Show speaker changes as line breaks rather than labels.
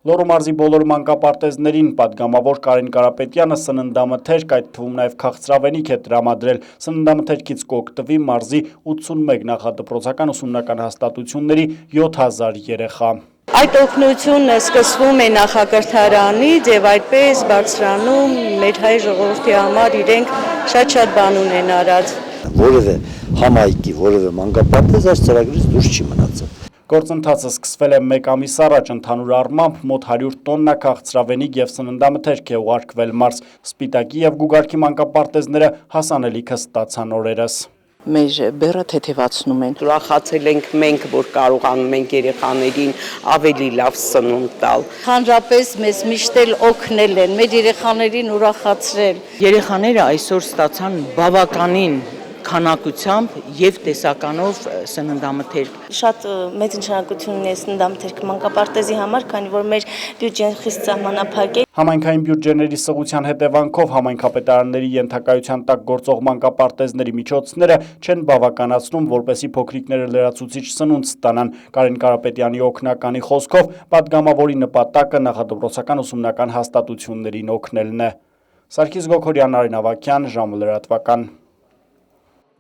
Լոռու մարզի բոլոր մանկապարտեզներին պատգամավոր Կարեն Կարապետյանը սննդամթերք, այդ թվում նաև քաղցրավենիք է տրամադրել։ Սննդամթերքից կօգտվի մարզի 81 նախադպրոցական ուսումնական հաստատությունների 7000 երեխա։
Այդ օգնությունը սկսվում է նախակրթարանից եւ այդպես բարձրանում մեր հայ ժողովրդի համար իրենք շատ բան ունեն արած։
Որևէ համայնքի, որևէ մանկապարտեզ այս ծրագրից դուրս չի մնացել։
Գործընթացը սկսվել է 1 ամիս առաջ, ընդհանուր առմամբ մոտ 100 տոննա քաղցրավենիք եւ սննդամթերք է ուղարկվել մարզ։ Սպիտակի եւ Գուգարքի մանկապարտեզները հասանելիքը ստացան օրերս։
Մեր բեռը թեթևացնում են։
Ուրախացել ենք մենք, որ կարողանում ենք երեխաներին ավելի լավ սնունդ տալ։
Հանրապես մեզ միշտ էլ օգնել են, մեր երեխաներին ուրախացրել։
Երեխաները այսօր ստացան բավականին քանակությամբ եւ տեսականով սննդամթերք։
Շատ մեծ նշանակություն ունի սննդամթերքը մանկապարտեզի համար, քանի որ մեր բյուջեն խիստ սահմանափակ է։
Համայնքային բյուջեների սղության հետևանքով համայնքապետարանների ենթակայության տակ գործող մանկապարտեզների միջոցները չեն բավականացնում, որպեսզի փոքրիկները լրացուցիչ սնունդ ստանան։ Կարեն Կարապետյանի օգնականի խոսքով պատգամավորի նպատակը նախադպրոցական ուսումնական հաստատություններին օգնելն է։ Սարգիս Գոքորյան, Արին Ավագյան, ժամը լրատվական։